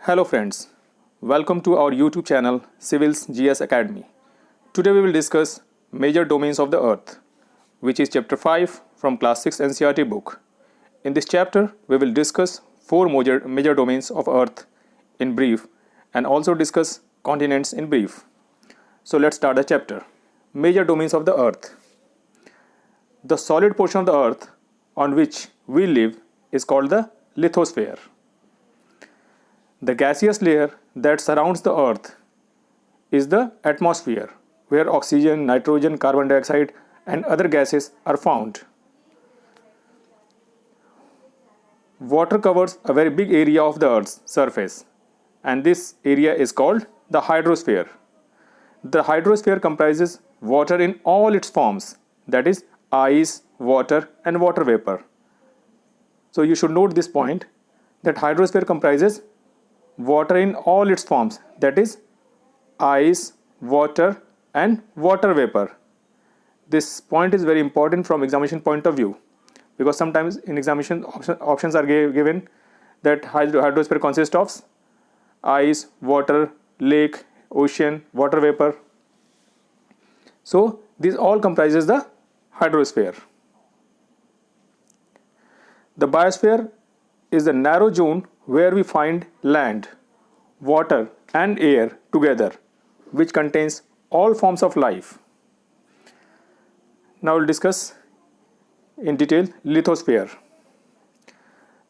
Hello friends, welcome to our YouTube channel Civils GS Academy. Today we will discuss major domains of the earth, which is chapter 5 from class 6 NCERT book. In this chapter we will discuss four major domains of earth in brief and also discuss continents in brief. So let's start the chapter. Major domains of the earth. The solid portion of the earth on which we live is called the lithosphere. The gaseous layer that surrounds the earth is the atmosphere, where oxygen, nitrogen, carbon dioxide and other gases are found. Water covers a very big area of the earth's surface, and this area is called the hydrosphere. The hydrosphere comprises water in all its forms, that is ice, water and water vapor. So you should note this point, that hydrosphere comprises water in all its forms, that is ice, water and water vapor. This point is very important from examination point of view, because sometimes in examination options are given that hydrosphere consists of ice, water, lake, ocean, water vapor. So this all comprises the hydrosphere. The biosphere is the narrow zone where we find land, water and air together, which contains all forms of life. Now we'll discuss in detail lithosphere.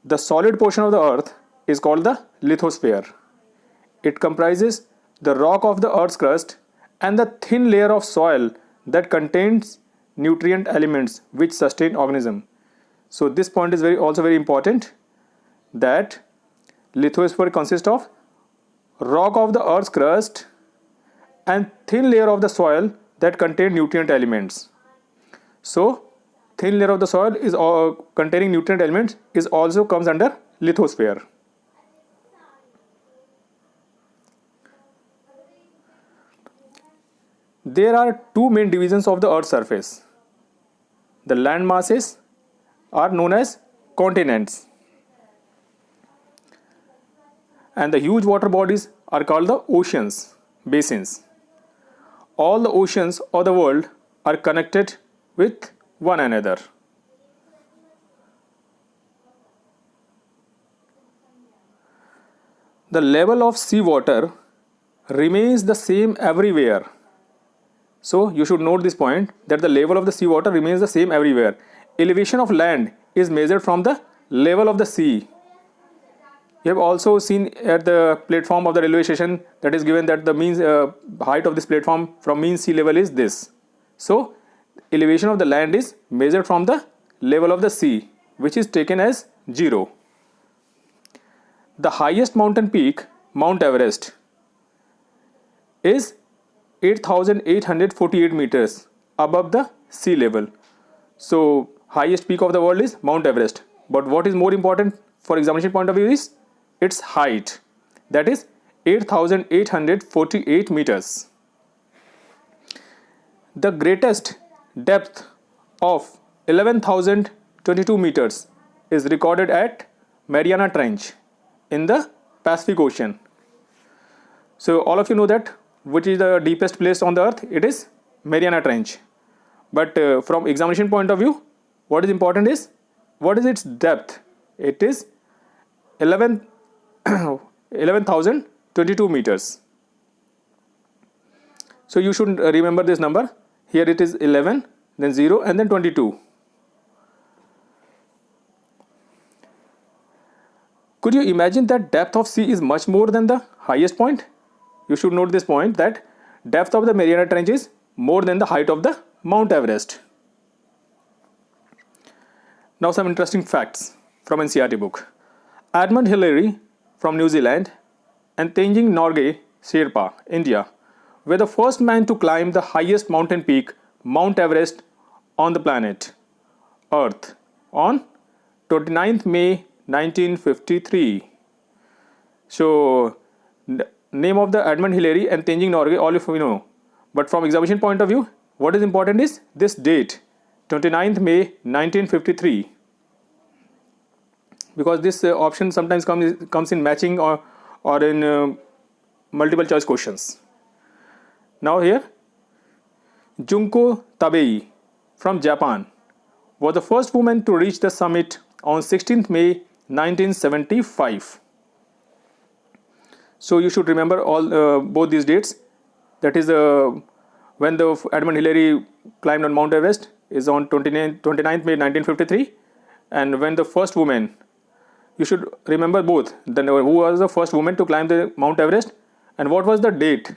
The solid portion of the earth is called the lithosphere. It comprises the rock of the earth's crust and the thin layer of soil that contains nutrient elements which sustain organism. So this point is also very important, that lithosphere consists of rock of the earth's crust and thin layer of the soil that contain nutrient elements. So thin layer of the soil is containing nutrient elements is also comes under lithosphere. There are two main divisions of the earth's surface. The land masses are known as continents, and the huge water bodies are called the oceans, basins. All the oceans of the world are connected with one another. The level of seawater remains the same everywhere. So you should note this point, that the level of the seawater remains the same everywhere. Elevation of land is measured from the level of the sea. You have also seen at the platform of the railway station that is given that the mean height of this platform from mean sea level is this. So elevation of the land is measured from the level of the sea, which is taken as 0. The highest mountain peak, Mount Everest, is 8,848 meters above the sea level. So highest peak of the world is Mount Everest. But what is more important for examination point of view is its height, that is 8,848 meters. The greatest depth of 11,022 meters is recorded at Mariana Trench in the Pacific Ocean. So all of you know that which is the deepest place on the earth? It is Mariana Trench. But from examination point of view, what is important is, what is its depth? It is 11,022 meters. So you should remember this number. Here it is 11, then 0 and then 22. Could you imagine that depth of sea is much more than the highest point? You should note this point, that depth of the Mariana Trench is more than the height of the Mount Everest. Now some interesting facts from NCERT book. Edmund Hillary from New Zealand and Tenzing Norgay Sherpa, India, were the first man to climb the highest mountain peak, Mount Everest, on the planet Earth on 29th May 1953. So name of the Edmund Hillary and Tenzing Norgay, all of you know. But from examination point of view, what is important is this date, 29th May 1953. because this option sometimes comes in matching or in multiple choice questions. Now here, Junko Tabei from Japan was the first woman to reach the summit on 16th May 1975. So you should remember all both these dates. That is when the Edmund Hillary climbed on Mount Everest is on 29th May 1953, and when the first woman, you should remember both. Then who was the first woman to climb the Mount Everest and what was the date?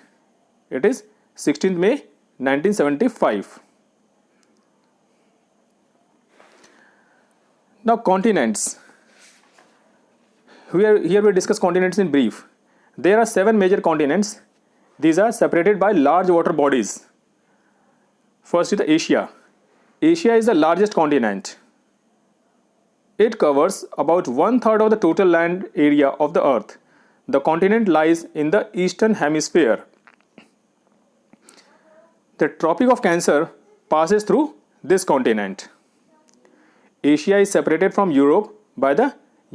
It is 16th May 1975. Now continents. Here we discuss continents in brief. There are 7 major continents. These are separated by large water bodies. First is Asia. Asia is the largest continent. It covers about 1/3 of the total land area of the earth. The continent lies in the eastern hemisphere. The Tropic of Cancer passes through this continent. Asia is separated from Europe by the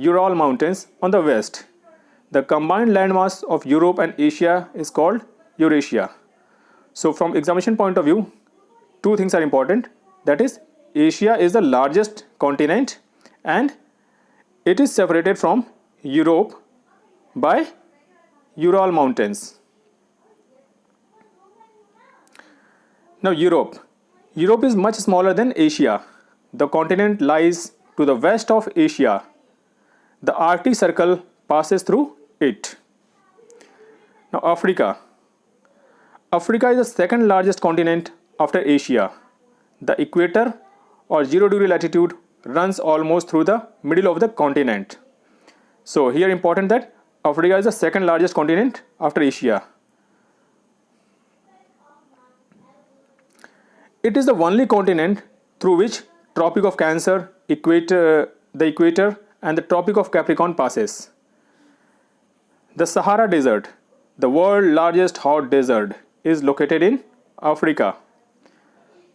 Ural Mountains on the west. The combined landmass of Europe and Asia is called Eurasia. So from examination point of view, 2 things are important. That is, Asia is the largest continent and it is separated from Europe by Ural Mountains. Now Europe. Europe is much smaller than Asia. The continent lies to the west of Asia. The Arctic Circle passes through it. Now Africa. Africa is the second largest continent after Asia. The equator or 0 degree latitude runs almost through the middle of the continent. So here important that Africa is the second largest continent after Asia. It is the only continent through which Tropic of Cancer, the equator and the Tropic of Capricorn passes. The Sahara Desert, the world's largest hot desert, is located in Africa.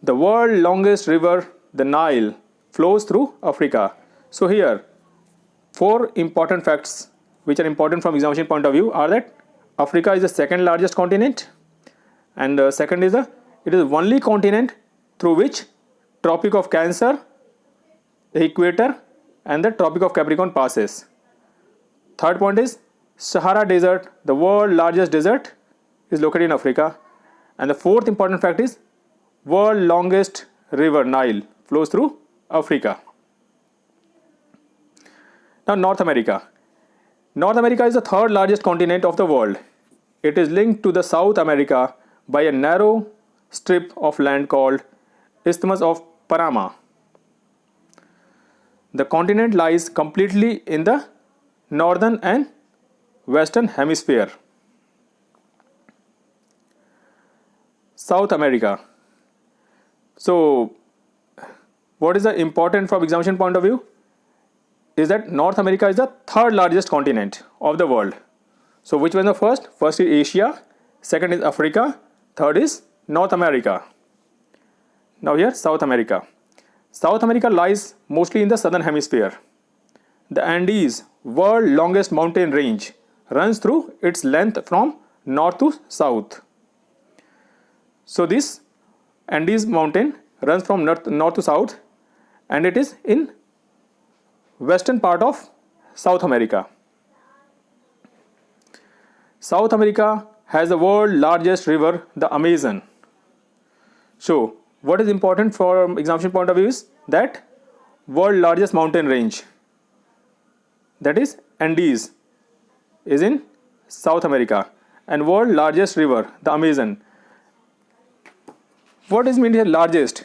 The world's longest river, the Nile, flows through Africa. So here, 4 important facts which are important from examination point of view are that Africa is the second largest continent, and second is it is the only continent through which Tropic of Cancer, the equator and the Tropic of Capricorn passes. Third point is Sahara Desert, the world's largest desert, is located in Africa. And the 4th important fact is world's longest river Nile flows through Africa. Now North America. North America is the 3rd largest continent of the world. It is linked to the South America by a narrow strip of land called Isthmus of Panama. The continent lies completely in the northern and western hemisphere. South America. So what is the important from examination point of view is that North America is the 3rd largest continent of the world. So which one is the first? First is Asia, second is Africa, third is North America. Now here South America. South America lies mostly in the southern hemisphere. The Andes, world's longest mountain range, runs through its length from north to south. So this Andes mountain runs from north to south and it is in western part of South America. South America has the world's largest river, the Amazon. So what is important from examination point of view is that world's largest mountain range, that is Andes, is in South America, and world's largest river, the Amazon. What is meant here largest?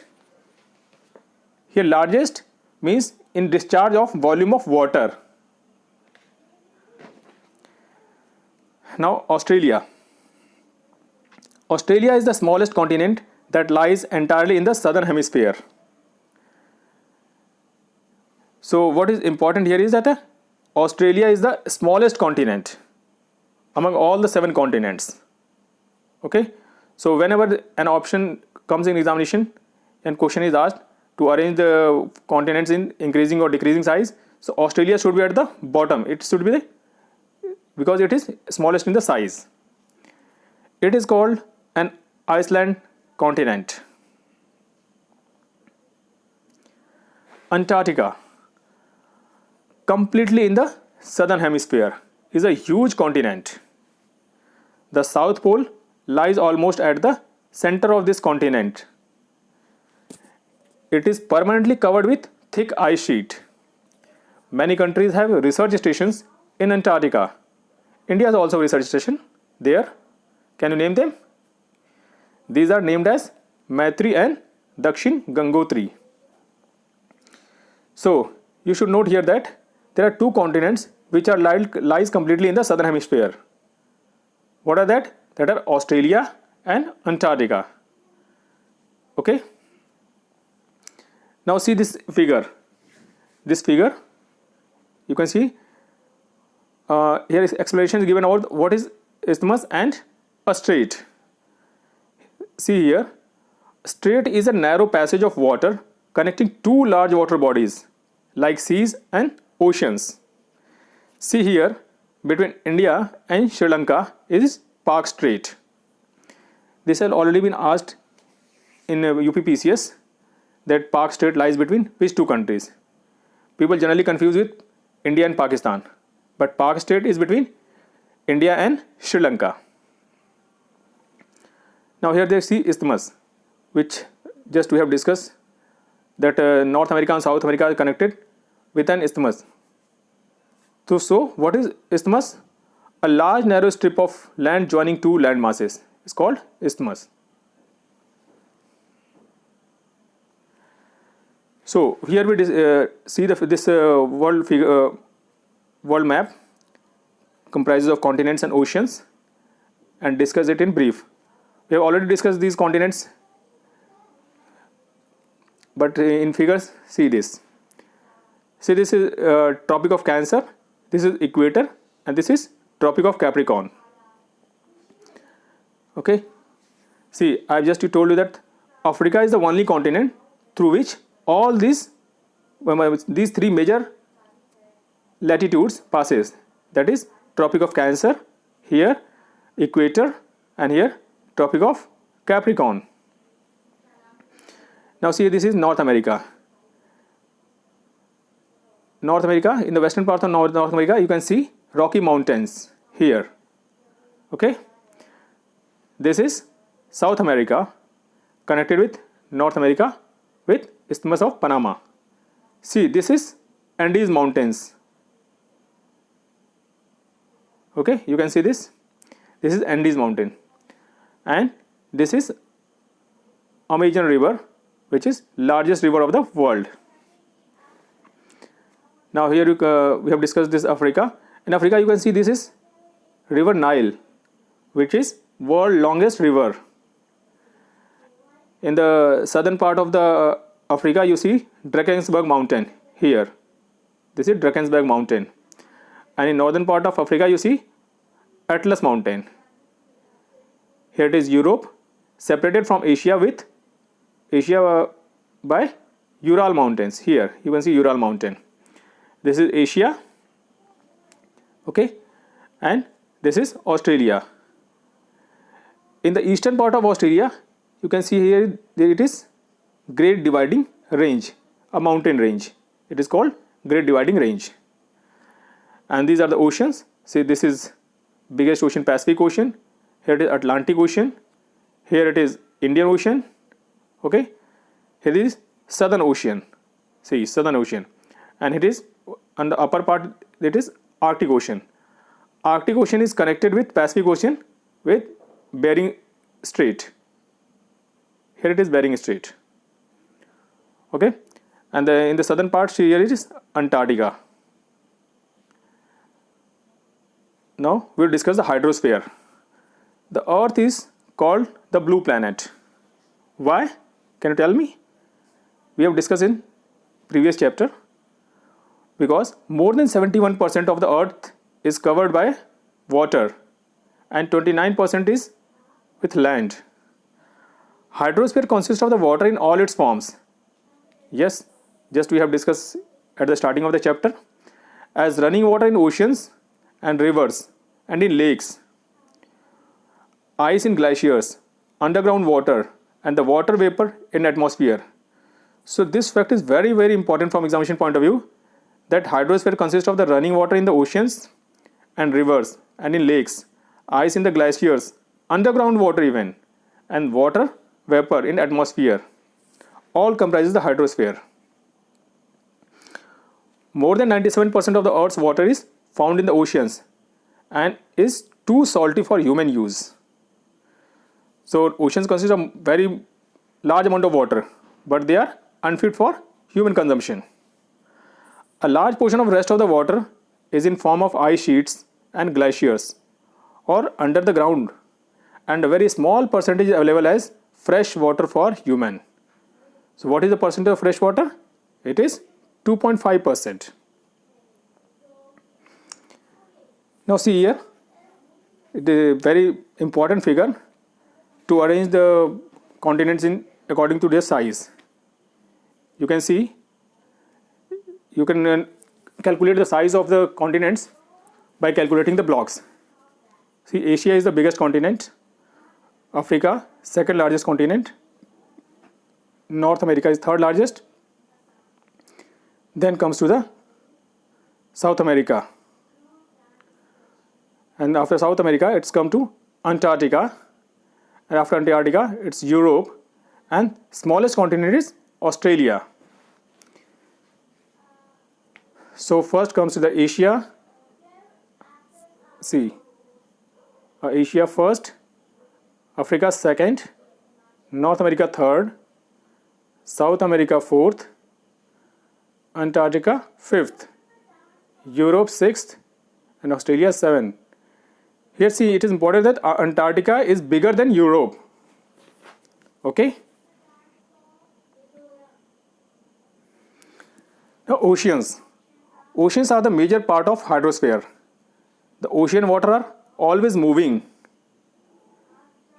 Here largest means in discharge of volume of water. Now Australia. Australia is the smallest continent that lies entirely in the southern hemisphere. So what is important here is that Australia is the smallest continent among all the 7 continents. Okay, so whenever an option comes in examination and question is asked to arrange the continents in increasing or decreasing size, so Australia should be at the bottom. It should be because it is smallest in the size. It is called an island continent. Antarctica, completely in the southern hemisphere, is a huge continent. The South Pole lies almost at the center of this continent. It is permanently covered with thick ice sheet. Many countries have research stations in Antarctica. India has also a research station there. Can you name them? These are named as Maitri and Dakshin Gangotri. So you should note here that there are two continents which are lies completely in the southern hemisphere. What are that? That are Australia and Antarctica. Okay. Now see this figure. This figure, you can see here is explanation given about what is isthmus and a strait. See here, strait is a narrow passage of water connecting two large water bodies like seas and oceans. See here, between India and Sri Lanka is Park Strait. This has already been asked in UPPCS, that Park Strait lies between which two countries. People generally confuse with India and Pakistan, but Park Strait is between India and Sri Lanka. Now here they see isthmus, which just we have discussed, that North America and South America are connected with an isthmus. So what is isthmus? A large narrow strip of land joining two land masses is called isthmus. So here we see this world map comprises of continents and oceans, and discuss it in brief. We have already discussed these continents, but in figures see this. See, this is Tropic of Cancer, this is equator, and this is Tropic of Capricorn. Okay. See, I have just told you that Africa is the only continent through which all these three major latitudes passes. That is Tropic of Cancer, here equator, and here Tropic of Capricorn. Now see, this is North America. North America, in the western part of North America, you can see Rocky Mountains here. Okay. This is South America, connected with North America with Isthmus of Panama. See, this is Andes Mountains. Okay, you can see this. This is Andes Mountain, and this is Amazon River, which is largest river of the world. Now here we have discussed this Africa. In Africa, you can see this is River Nile, which is world longest river. In the southern part of the Africa, you see Drakensberg Mountain here. This is Drakensberg Mountain. And in northern part of Africa, you see Atlas Mountain. Here it is Europe, separated from Asia with by Ural Mountains. Here you can see Ural Mountain. This is Asia. Okay, and this is Australia. In the eastern part of Australia, you can see here it is Great Dividing Range, a mountain range. It is called Great Dividing Range. And these are the oceans. See, this is biggest ocean, Pacific Ocean. Here it is Atlantic Ocean. Here it is Indian Ocean. Okay, here is Southern Ocean. See, Southern Ocean. And it is on the upper part, it is Arctic Ocean. Arctic Ocean is connected with Pacific Ocean with Bering Strait. Here it is Bering Strait. Okay, and in the southern part here it is Antarctica. Now we will discuss the hydrosphere. The Earth is called the blue planet. Why? Can you tell me? We have discussed in previous chapter. Because more than 71% of the Earth is covered by water and 29% is with land. Hydrosphere consists of the water in all its forms. Yes, just we have discussed at the starting of the chapter. As running water in oceans and rivers and in lakes, ice in glaciers, underground water, and the water vapor in atmosphere. So this fact is very, very important from examination point of view, that hydrosphere consists of the running water in the oceans and rivers and in lakes, ice in the glaciers, underground water even, and water vapor in atmosphere. All comprises the hydrosphere. More than 97% of the Earth's water is found in the oceans and is too salty for human use. So oceans consist of very large amount of water, but they are unfit for human consumption. A large portion of rest of the water is in form of ice sheets and glaciers or under the ground, and a very small percentage is available as fresh water for human. So what is the percentage of fresh water? It is 2.5%. Now see here, the very important figure to arrange the continents in according to their size. You can see, you can calculate the size of the continents by calculating the blocks. See, Asia is the biggest continent, Africa second largest continent, North America is third largest, then comes to the South America, and after South America it's come to Antarctica, and after Antarctica it's Europe, and smallest continent is Australia. So first comes to the Asia. See, Asia first, Africa second, North America third, South America fourth, Antarctica fifth, Europe sixth, and Australia seventh. Here see, it is important that Antarctica is bigger than Europe. Okay. Now oceans. Oceans are the major part of hydrosphere. The ocean water are always moving.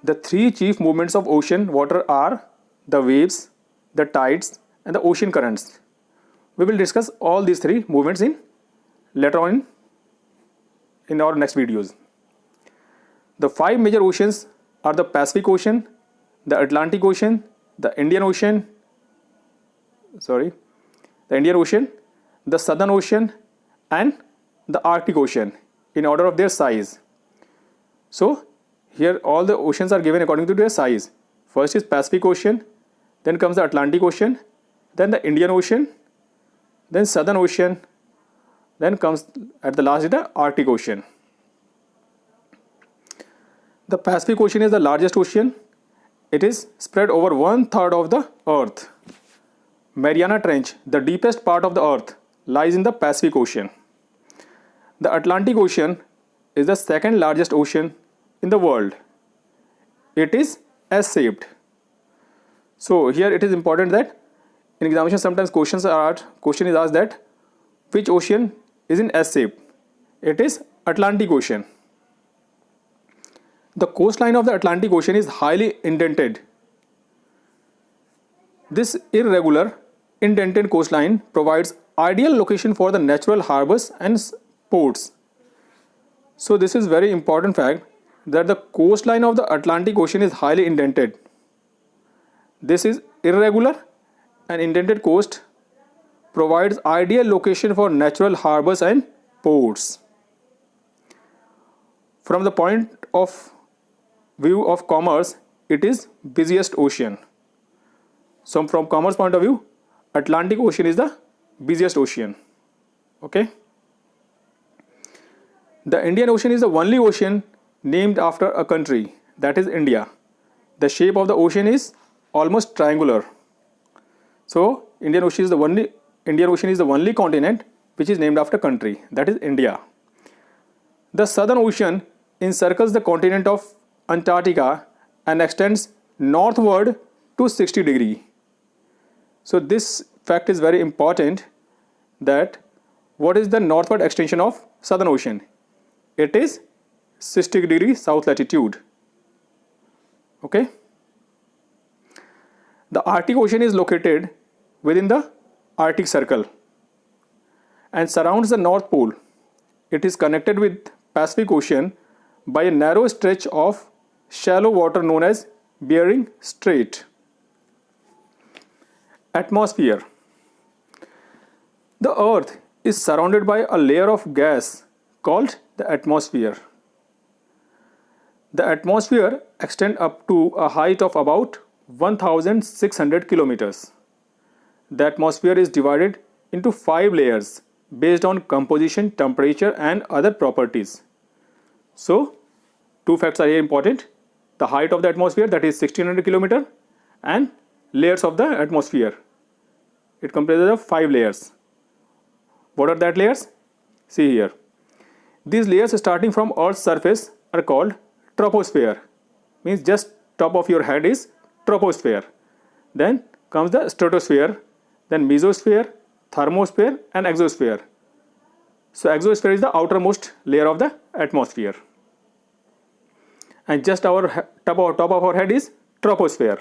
The three chief movements of ocean water are the waves, the tides, and the ocean currents. We will discuss all these three movements later on in our next videos. The five major oceans are the Pacific Ocean, the Atlantic Ocean, the Indian Ocean, the Southern Ocean, and the Arctic Ocean in order of their size. So here all the oceans are given according to their size. First is Pacific Ocean, then comes the Atlantic Ocean, then the Indian Ocean, then Southern Ocean, then comes at the last is the Arctic Ocean. The Pacific Ocean is the largest ocean. It is spread over 1/3 of the earth. Mariana Trench, the deepest part of the earth, lies in the Pacific Ocean. The Atlantic Ocean is the second largest ocean in the world. It is S-shaped. So here it is important that in examination sometimes question is asked that which ocean is in S-shape. It is Atlantic Ocean. The coastline of the Atlantic Ocean is highly indented. This irregular indented coastline provides ideal location for the natural harbors and ports. So this is very important fact that the coastline of the Atlantic Ocean is highly indented. This is irregular and indented coast provides ideal location for natural harbors and ports. From the point of view of commerce, it is busiest ocean. So from commerce point of view, Atlantic Ocean is the busiest ocean. Okay. The Indian Ocean is the only ocean named after a country, that is India. The shape of the ocean is almost triangular. So Indian Ocean is the only continent which is named after country, that is India. The Southern Ocean encircles the continent of Antarctica and extends northward to 60 degrees. So this fact is very important, that what is the northward extension of Southern Ocean? It is 60 degrees south latitude. Okay. The Arctic Ocean is located within the Arctic Circle and surrounds the North Pole. It is connected with Pacific Ocean by a narrow stretch of shallow water known as Bering Strait. Atmosphere. The Earth is surrounded by a layer of gas called the atmosphere. The atmosphere extends up to a height of about 1600 kilometers. The atmosphere is divided into 5 layers based on composition, temperature, and other properties. So, 2 facts are here important. The height of the atmosphere, that is 1600 kilometers, and layers of the atmosphere. It comprises of 5 layers. What are that layers? See here. These layers starting from Earth's surface are called troposphere. Means just top of your head is troposphere. Then comes the stratosphere, then mesosphere, thermosphere, and exosphere. So exosphere is the outermost layer of the atmosphere. And just our top of our head is troposphere.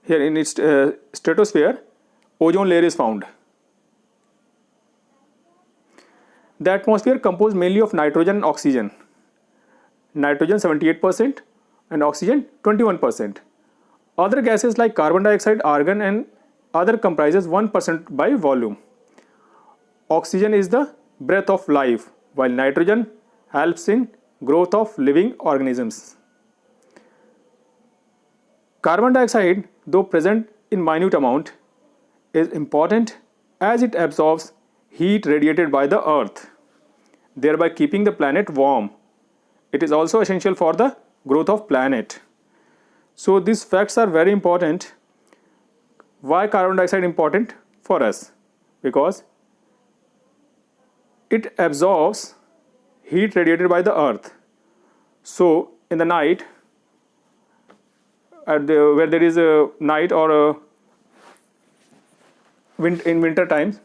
Here in its stratosphere, ozone layer is found. The atmosphere composed mainly of nitrogen and oxygen. Nitrogen 78% and oxygen 21%. Other gases like carbon dioxide, argon, and other comprises 1% by volume. Oxygen is the breath of life, while nitrogen helps in growth of living organisms. Carbon dioxide, though present in minute amount, is important as it absorbs heat radiated by the earth, thereby keeping the planet warm. It is also essential for the growth of planet. So these facts are very important. Why carbon dioxide important for us? Because it absorbs heat radiated by the earth. So in the night, where there is a night or in winter times,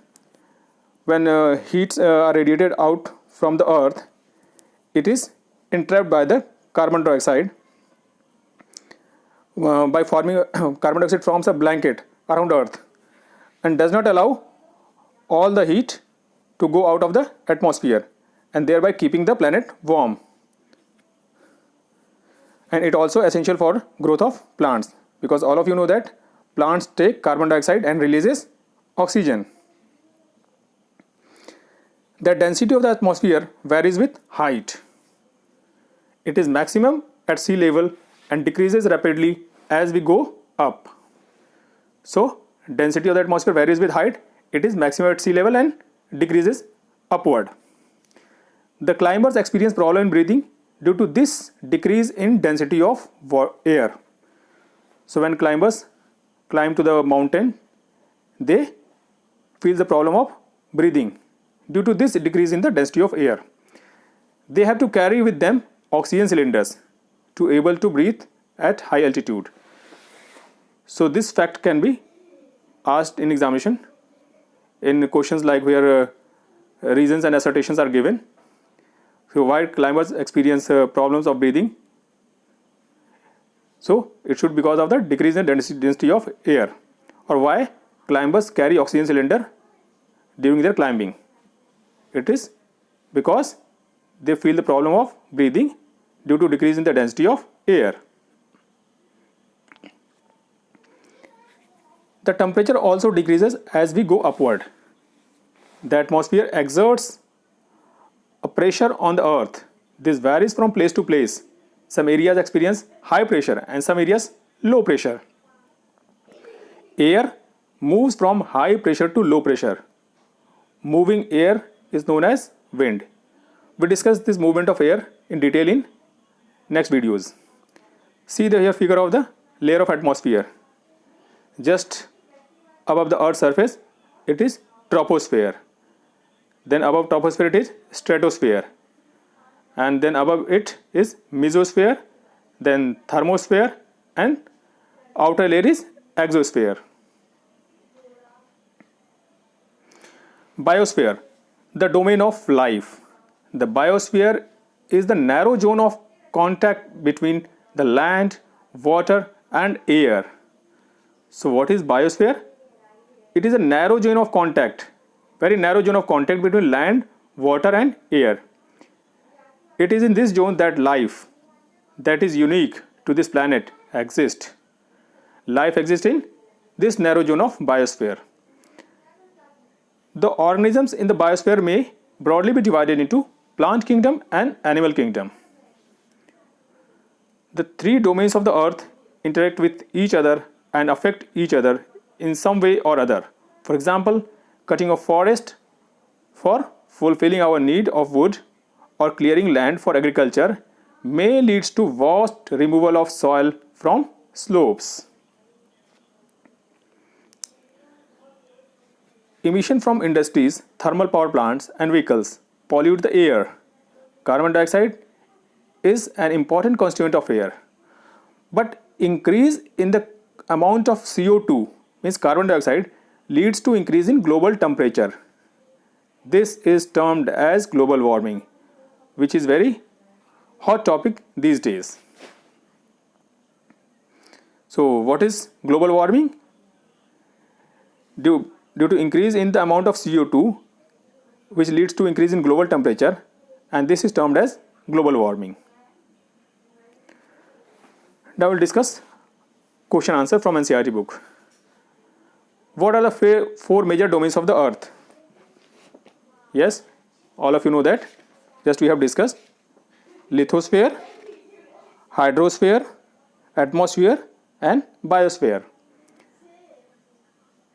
when heats are radiated out from the earth, it is entrapped by the carbon dioxide. By forming carbon dioxide forms a blanket around earth and does not allow all the heat to go out of the atmosphere, and thereby keeping the planet warm. And it also essential for growth of plants, because all of you know that plants take carbon dioxide and releases oxygen. The density of the atmosphere varies with height. It is maximum at sea level and decreases rapidly as we go up. So density of the atmosphere varies with height. It is maximum at sea level and decreases upward. The climbers experience problem in breathing due to this decrease in density of air. So when climbers climb to the mountain, they feel the problem of breathing due to this decrease in the density of air. They have to carry with them oxygen cylinders to able to breathe at high altitude. So this fact can be asked in examination in questions like where reasons and assertions are given. So why climbers experience problems of breathing? So it should be because of the decrease in density of air. Or why climbers carry oxygen cylinder during their climbing? It is because they feel the problem of breathing due to decrease in the density of air. The temperature also decreases as we go upward. The atmosphere exerts a pressure on the earth. This varies from place to place. Some areas experience high pressure and some areas low pressure. Air moves from high pressure to low pressure. Moving air is known as wind. We discuss this movement of air in detail in next videos. See the here figure of the layer of atmosphere. Just above the earth's surface, it is troposphere. Then above troposphere it is stratosphere. And then above it is mesosphere, then thermosphere, and outer layer is exosphere. Biosphere, the domain of life. The biosphere is the narrow zone of contact between the land, water, and air. So what is biosphere? It is a narrow zone of contact, very narrow zone of contact between land, water and air. It is in this zone that life that is unique to this planet exists. Life exists in this narrow zone of biosphere. The organisms in the biosphere may broadly be divided into plant kingdom and animal kingdom. The three domains of the earth interact with each other and affect each other in some way or other. For example, cutting of forest for fulfilling our need of wood or clearing land for agriculture may lead to vast removal of soil from slopes. Emission from industries, thermal power plants and vehicles pollute the air. Carbon dioxide is an important constituent of air. But increase in the amount of CO2, means carbon dioxide, leads to increase in global temperature. This is termed as global warming, which is very hot topic these days. So what is global warming? Due to increase in the amount of CO2, which leads to increase in global temperature, and this is termed as global warming. Now we'll discuss question answer from NCERT book. What are the four major domains of the earth? Yes, all of you know that. Just we have discussed lithosphere, hydrosphere, atmosphere and biosphere.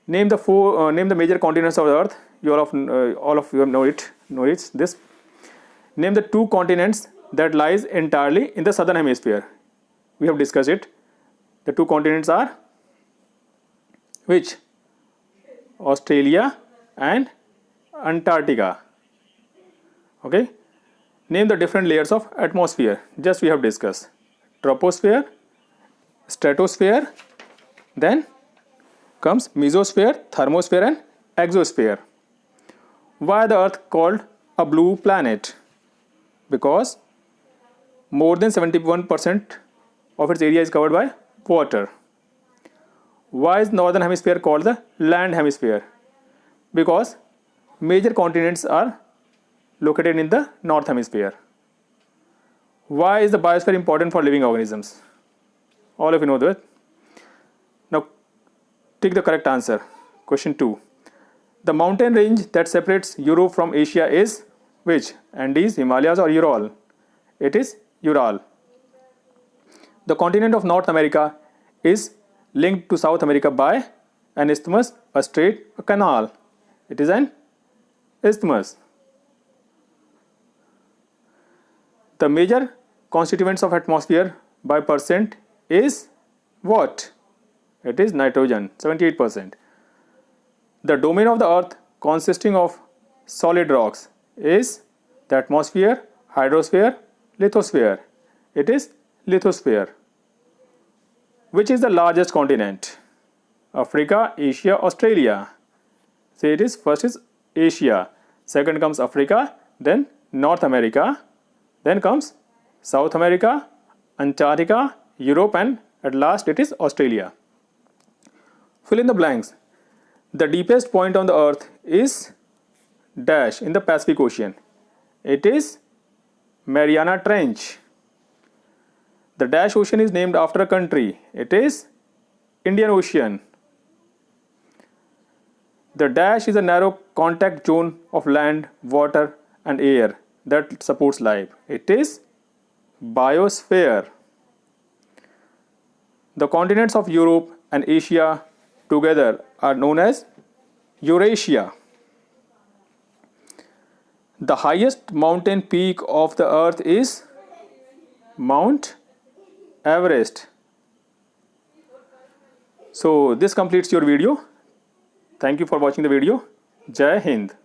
Name the major continents of the earth. All of you know it. This. Name the two continents that lies entirely in the southern hemisphere. We have discussed it. The two continents are which? Australia and Antarctica. Okay. Name the different layers of atmosphere. Just we have discussed. Troposphere, stratosphere, then comes mesosphere, thermosphere and exosphere. Why the earth called a blue planet? Because more than 71% of its area is covered by water. Why is northern hemisphere called the land hemisphere? Because major continents are located in the north hemisphere. Why is the biosphere important for living organisms? All of you know that. Now take the correct answer. Question 2. The mountain range that separates Europe from Asia is which? Andes, Himalayas or Ural? It is Ural. The continent of North America is linked to South America by an isthmus, a strait, a canal. It is an isthmus. The major constituents of atmosphere by percent is what? It is nitrogen, 78%. The domain of the earth consisting of solid rocks is the atmosphere, hydrosphere, lithosphere. It is lithosphere. Which is the largest continent? Africa, Asia, Australia. Say it is, first is Asia, second comes Africa, then North America, then comes South America, Antarctica, Europe and at last it is Australia. Fill in the blanks. The deepest point on the earth is dash in the Pacific Ocean. It is Mariana Trench. The dash ocean is named after a country. It is Indian Ocean. The dash is a narrow contact zone of land, water and air that supports life. It is biosphere. The continents of Europe and Asia together are known as Eurasia. The highest mountain peak of the earth is Mount Everest. So this completes your video. Thank you for watching the video. Jai Hind.